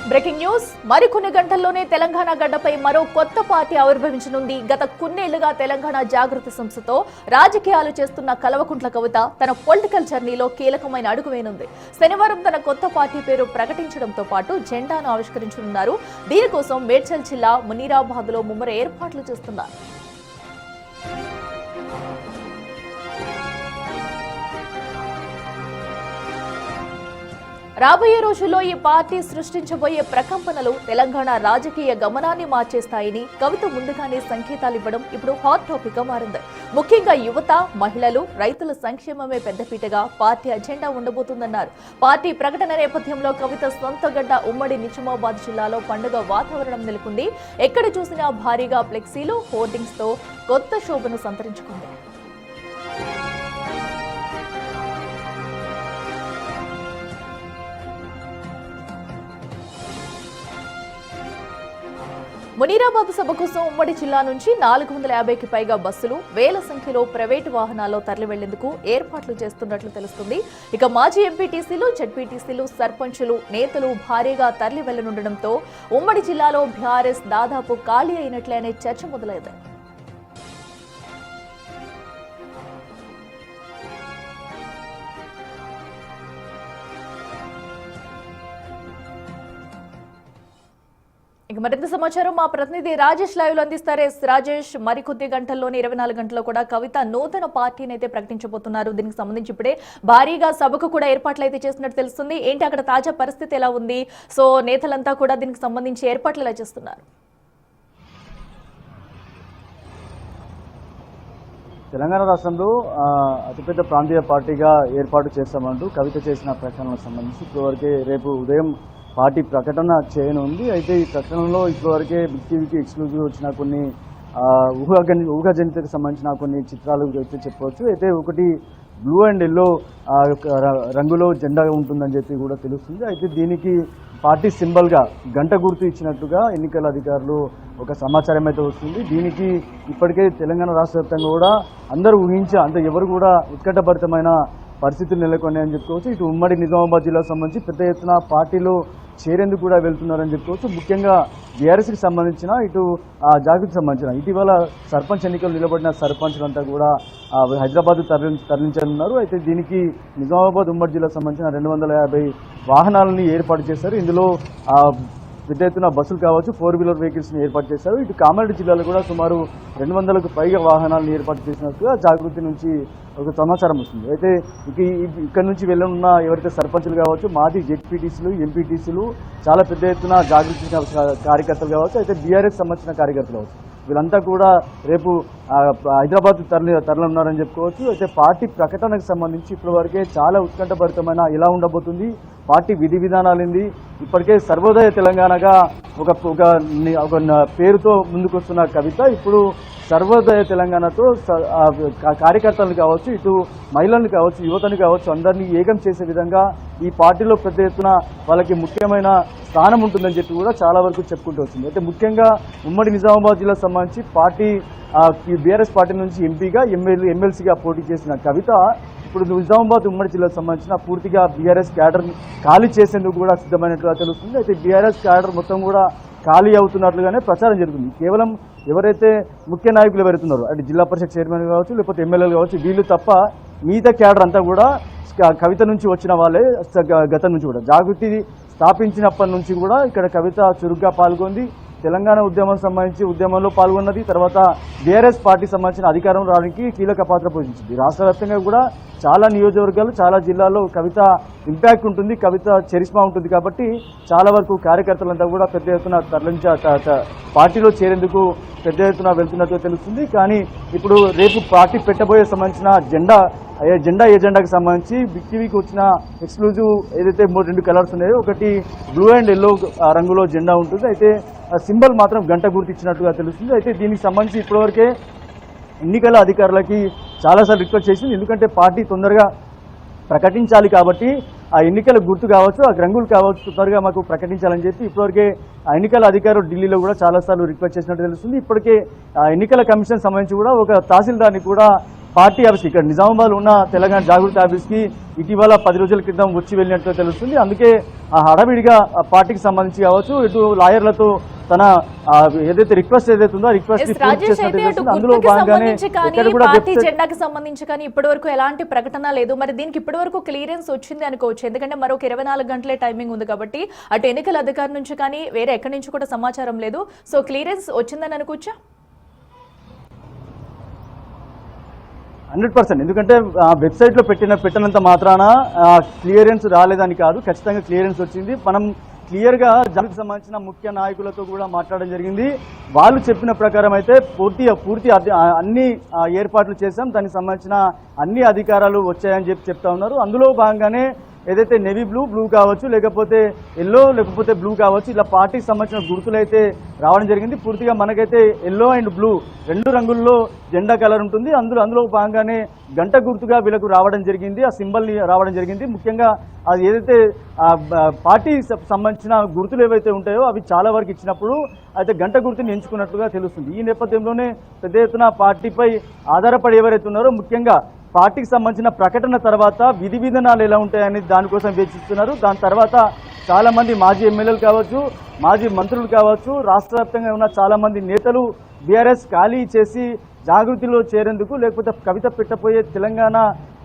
Breaking news మరికొన్ని గంటల్లోనే తెలంగాణ గడ్డపై మరో కొత్త పార్టీ ఆవిర్భవించనుంది. గత కొన్నేళ్లుగా తెలంగాణ జాగృతి సంస్థతో రాజకీయాలు చేస్తున్న కల్వకుంట్ల కవిత తన పొలిటికల్ జర్నీలో కీలకమైన అడుగు వేయనుంది. శనివారం తన కొత్త పార్టీ పేరు ప్రకటించడంతో పాటు జెండాను ఆవిష్కరించనున్నారు. దీనికోసం మేడ్చల్ జిల్లా మునీరాబాద్ లో ముమ్మర ఏర్పాట్లు చేస్తున్నారు. రాబోయే రోజుల్లో ఈ పార్టీ సృష్టించబోయే ప్రకంపనలు తెలంగాణ రాజకీయ గమనాన్ని మార్చేస్తాయని కవిత ముందుగానే సంకేతాలు ఇవ్వడం ఇప్పుడు హాట్ టాపిక్ గా మారింది. ముఖ్యంగా యువత, మహిళలు, రైతుల సంక్షేమమే పెద్దపీటగా పార్టీ అజెండా ఉండబోతుందన్నారు. పార్టీ ప్రకటన నేపథ్యంలో కవిత సొంత గడ్డ ఉమ్మడి నిజామాబాద్ జిల్లాలో పండుగ వాతావరణం నెలకొంది. ఎక్కడ చూసినా భారీగా ఫ్లెక్సీలు, హోర్డింగ్స్ తో కొత్త శోభను సంతరించుకుంది. మునీరాబాద్ సభ కోసం ఉమ్మడి జిల్లా నుంచి 450కి పైగా బస్సులు, వేల సంఖ్యలో ప్రైవేటు వాహనాల్లో తరలి వెళ్లేందుకు ఏర్పాట్లు చేస్తున్నట్లు తెలుస్తుంది. ఇక మాజీ ఎంపీటీసీలు, జెడ్పీటీసీలు, సర్పంచులు, నేతలు భారీగా తరలి వెళ్లనుండడంతో ఉమ్మడి జిల్లాలో బీఆర్ఎస్ దాదాపు ఖాళీ అయినట్లే అనే చర్చ మొదలైంది. ఇక మరింత సమాచారం మా ప్రతినిధి రాజేష్ లైవ్ లో అందిస్తారు. రాజేష్, మరికొద్ది గంటల్లోనే 24 గంటల్లో కూడా కవిత నూతన పార్టీని అయితే ప్రకటించబోతున్నారు. దీనికి సంబంధించి ఇప్పుడే భారీగా సభకు కూడా ఏర్పాట్లు అయితే చేస్తున్నట్టు తెలుస్తుంది. ఏంటి అక్కడ తాజా పరిస్థితి ఎలా ఉంది? సో నేతలంతా కూడా దీనికి సంబంధించి ఏర్పాట్లు ఎలా చేస్తున్నారు? తెలంగాణ రాష్ట్రంలో అతిపెద్ద ప్రాంతీయ పార్టీగా ఏర్పాటు చేస్తామంటూ కవిత చేసిన ప్రకటనలకు సంబంధించి ఇప్పటివరకే రేపు ఉదయం పార్టీ ప్రకటన చేయనుంది. అయితే ఈ ప్రకటనలో ఇప్పటివరకే బిగ్ టీవీకి ఎక్స్క్లూజివ్ వచ్చిన కొన్ని ఊహాజనితకు సంబంధించిన కొన్ని చిత్రాలు అయితే చెప్పవచ్చు. అయితే ఒకటి బ్లూ అండ్ ఎల్లో రంగులో జెండా ఉంటుందని చెప్పి కూడా తెలుస్తుంది. అయితే దీనికి పార్టీ సింబల్గా గంట గుర్తు ఇచ్చినట్టుగా ఎన్నికల అధికారులు ఒక సమాచారం అయితే వస్తుంది. దీనికి ఇప్పటికే తెలంగాణ రాష్ట్ర వ్యాప్తంగా కూడా అందరూ ఊహించే ఎవరు కూడా ఉత్కంఠభరితమైన పరిస్థితులు నెలకొన్నాయని చెప్పుకోవచ్చు. ఇటు ఉమ్మడి నిజామాబాద్ జిల్లాకు సంబంధించి పెద్ద ఎత్తున పార్టీలో చేరేందుకు కూడా వెళ్తున్నారని చెప్పుకోవచ్చు. ముఖ్యంగా బీఆర్ఎస్కి సంబంధించిన ఇటు జాగృతికి సంబంధించిన ఇటీవల సర్పంచ్ ఎన్నికలు నిలబడిన సర్పంచులంతా కూడా హైదరాబాద్ తరలించనున్నారు. అయితే దీనికి నిజామాబాద్ ఉమ్మడి జిల్లాకు సంబంధించిన 250 వాహనాలని ఏర్పాటు చేశారు. ఇందులో పెద్ద ఎత్తున బస్సులు కావచ్చు, 4 వీలర్ వెహికల్స్ని ఏర్పాటు చేశారు. ఇటు కామారెడ్డి జిల్లాలో కూడా సుమారు 200కు పైగా వాహనాలను ఏర్పాటు చేసినట్టుగా జాగృతి నుంచి ఒక సమాచారం వస్తుంది. అయితే ఇక్కడ నుంచి వెళ్ళనున్న ఎవరైతే సర్పంచులు కావచ్చు, మాజీ జెడ్పీటీసీలు, ఎంపీటీసీలు, చాలా పెద్ద ఎత్తున జాగృతి కార్యకర్తలు కావచ్చు, అయితే బీఆర్ఎస్ సంబంధించిన కార్యకర్తలు కావచ్చు, వీళ్ళంతా కూడా రేపు హైదరాబాద్ తరలిన్నారని చెప్పుకోవచ్చు. అయితే పార్టీ ప్రకటనకు సంబంధించి ఇప్పటివరకే చాలా ఉత్కంఠభరితమైన ఎలా ఉండబోతుంది, పార్టీ విధి విధానాలేంది, ఇప్పటికే సర్వోదయ తెలంగాణగా ఒక పేరుతో ముందుకొస్తున్న కవిత ఇప్పుడు సర్వోదయ తెలంగాణతో కార్యకర్తలను కావచ్చు, ఇటు మహిళలను కావచ్చు, యువతను కావచ్చు, అందరినీ ఏకం చేసే విధంగా ఈ పార్టీలో పెద్ద ఎత్తున వాళ్ళకి ముఖ్యమైన స్థానం ఉంటుందని చెప్పి కూడా చాలా వరకు చెప్పుకుంటూ వచ్చింది. అయితే ముఖ్యంగా ఉమ్మడి నిజామాబాద్ జిల్లాకు సంబంధించి పార్టీ బీఆర్ఎస్ పార్టీ నుంచి ఎంపీగా, ఎమ్మెల్సీగా పోటీ చేసిన కవిత ఇప్పుడు నిజామాబాద్ ఉమ్మడి జిల్లాకు సంబంధించిన పూర్తిగా బీఆర్ఎస్ క్యాడర్ ఖాళీ చేసేందుకు కూడా సిద్ధమైనట్లుగా తెలుస్తుంది. అయితే బీఆర్ఎస్ క్యాడర్ మొత్తం కూడా ఖాళీ అవుతున్నట్లుగానే ప్రచారం జరుగుతుంది. కేవలం ఎవరైతే ముఖ్య నాయకులు ఎవరైతున్నారో అంటే జిల్లా పరిషత్ చైర్మన్ కావచ్చు, లేకపోతే ఎమ్మెల్యేలు కావచ్చు, వీళ్ళు తప్ప మిగతా క్యాడర్ అంతా కూడా కవిత నుంచి వచ్చిన వాళ్ళే. గతం నుంచి కూడా జాగృతి స్థాపించినప్పటి నుంచి కూడా ఇక్కడ కవిత చురుగ్గా పాల్గొంది. తెలంగాణ ఉద్యమం సంబంధించి ఉద్యమంలో పాల్గొన్నది. తర్వాత బీఆర్ఎస్ పార్టీ సంబంధించిన అధికారం రావడానికి కీలక పాత్ర పోషించింది. రాష్ట్ర వ్యాప్తంగా కూడా చాలా నియోజకవర్గాలు, చాలా జిల్లాల్లో కవిత ఇంపాక్ట్ ఉంటుంది, కవిత చరిష్మా ఉంటుంది. కాబట్టి చాలా వరకు కార్యకర్తలంతా కూడా పెద్ద ఎత్తున పార్టీలో చేరేందుకు పెద్ద ఎత్తున వెళ్తున్నట్టు తెలుస్తుంది. కానీ ఇప్పుడు రేపు పార్టీ పెట్టబోయే సంబంధించిన ఎజెండాకి సంబంధించి బిగ్ టీవీకి వచ్చిన ఎక్స్క్లూజివ్ ఏదైతే 2 కలర్స్ ఉన్నాయో, ఒకటి బ్లూ అండ్ ఎల్లో రంగులో జెండా ఉంటుంది. అయితే సింబల్ మాత్రం గంట గుర్తిచ్చినట్టుగా తెలుస్తుంది. అయితే దీనికి సంబంధించి ఇప్పటివరకే ఎన్నికల అధికారులకి చాలాసార్లు రిక్వెస్ట్ చేసింది. ఎందుకంటే పార్టీ తొందరగా ప్రకటించాలి కాబట్టి ఆ ఎన్నికల గుర్తు కావచ్చు, ఆ రంగులు కావచ్చు, తొందరగా మాకు ప్రకటించాలని చెప్పి ఇప్పటివరకే ఆ ఎన్నికల అధికారులు ఢిల్లీలో కూడా చాలాసార్లు రిక్వెస్ట్ చేసినట్టు తెలుస్తుంది. ఇప్పటికే ఆ ఎన్నికల కమిషన్ సంబంధించి కూడా ఒక తహసీల్దార్ని కూడా పార్టీ ఆఫీస్కి ఇక్కడ నిజామాబాద్ ఉన్న తెలంగాణ జాగృతి ఆఫీస్కి ఇటీవల 10 రోజుల క్రితం వచ్చి వెళ్ళినట్టు తెలుస్తుంది. అందుకే ఆ హడావిడిగా ఆ పార్టీకి సంబంధించి కావచ్చు, ఇటు లాయర్లతో తన ఏదైతే రిక్వెస్ట్ ఏదైతే ఉందో ఆ రిక్వెస్ట్ రాజేష్ అయితే అటు అందులో గుర్తుకి భాగంగానే సంబంధించి కానీ ఎక్కడ కూడా పార్టీ జెండాకి సంబంధించి కానీ ఇప్పటి వరకు ఎలాంటి ప్రకటన లేదు. మరి దీనికి ఇప్పటి వరకు క్లియరెన్స్ వచ్చింది అనుకోవచ్చు, ఎందుకంటే మరొక 24 గంటలే టైమింగ్ ఉంది కాబట్టి అటు ఎన్నికల అధికారి నుంచి కానీ వేరే ఎక్కడి నుంచి కూడా సమాచారం లేదు. సో క్లియరెన్స్ వచ్చిందని అనుకోవచ్చా? 100%. ఎందుకంటే వెబ్సైట్లో పెట్టినంత మాత్రాన క్లియరెన్స్ రాలేదని కాదు, ఖచ్చితంగా క్లియరెన్స్ వచ్చింది. మనం క్లియర్గా దానికి సంబంధించిన ముఖ్య నాయకులతో కూడా మాట్లాడడం జరిగింది. వాళ్ళు చెప్పిన ప్రకారం అయితే పూర్తి అన్ని ఏర్పాట్లు చేశాం, దానికి సంబంధించిన అన్ని అధికారాలు వచ్చాయని చెప్తా ఉన్నారు. అందులో భాగంగానే ఏదైతే నేవీ బ్లూ కావచ్చు, లేకపోతే ఎల్లో, లేకపోతే బ్లూ కావచ్చు, ఇలా పార్టీకి సంబంధించిన గుర్తులు అయితే రావడం జరిగింది. పూర్తిగా మనకైతే ఎల్లో అండ్ బ్లూ 2 రంగుల్లో జెండా కలర్ ఉంటుంది. అందులో భాగంగానే గంట గుర్తుగా వీళ్ళకు రావడం జరిగింది, ఆ సింబల్ని రావడం జరిగింది. ముఖ్యంగా అది ఏదైతే పార్టీ సంబంధించిన గుర్తులు ఏవైతే ఉంటాయో అవి చాలా వరకు ఇచ్చినప్పుడు అయితే గంట గుర్తుని ఎంచుకున్నట్లుగా తెలుస్తుంది. ఈ నేపథ్యంలోనే పెద్ద ఎత్తున పార్టీపై ఆధారపడి ఎవరైతే ఉన్నారో, ముఖ్యంగా పార్టీకి సంబంధించిన ప్రకటన తర్వాత విధి విధానాలు ఎలా ఉంటాయని దానికోసం వేచిస్తున్నారు. దాని తర్వాత చాలామంది మాజీ ఎమ్మెల్యేలు కావచ్చు, మాజీ మంత్రులు కావచ్చు, రాష్ట్ర వ్యాప్తంగా ఉన్న చాలామంది నేతలు బీఆర్ఎస్ ఖాళీ చేసి జాగృతిలో చేరేందుకు, లేకపోతే కవిత పెట్టబోయే తెలంగాణ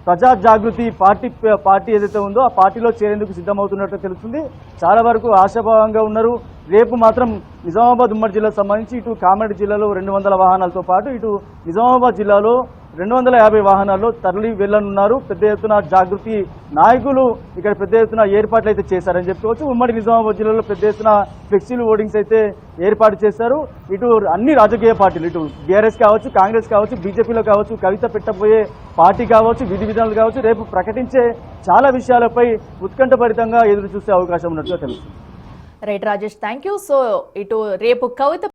ప్రజా జాగృతి పార్టీ ఏదైతే ఉందో ఆ పార్టీలో చేరేందుకు సిద్ధమవుతున్నట్టు తెలుస్తుంది. చాలా వరకు ఆశాభావంగా ఉన్నారు. రేపు మాత్రం నిజామాబాద్ ఉమ్మడి జిల్లాకు సంబంధించి ఇటు కామారెడ్డి జిల్లాలో 200 వాహనాలతో పాటు ఇటు నిజామాబాద్ జిల్లాలో 250 వాహనాల్లో తరలి వెళ్లనున్నారు. పెద్ద ఎత్తున జాగృతి నాయకులు ఇక్కడ పెద్ద ఎత్తున ఏర్పాట్లు అయితే చేశారని చెప్పుకోవచ్చు. ఉమ్మడి నిజామాబాద్ జిల్లాలో పెద్ద ఎత్తున ఫ్లెక్సీలు హోర్డింగ్స్ అయితే ఏర్పాటు చేశారు. ఇటు అన్ని రాజకీయ పార్టీలు, ఇటు బీఆర్ఎస్ కావచ్చు, కాంగ్రెస్ కావచ్చు, బీజేపీలో కావచ్చు, కవిత పెట్టబోయే పార్టీ కావచ్చు, విధి విధానాలు కావచ్చు, రేపు ప్రకటించే చాలా విషయాలపై ఉత్కంఠభరితంగా ఎదురు చూసే అవకాశం ఉన్నట్టుగా తెలుస్తుంది. Right Rajesh, thank you. So ఇటు రేపు కవిత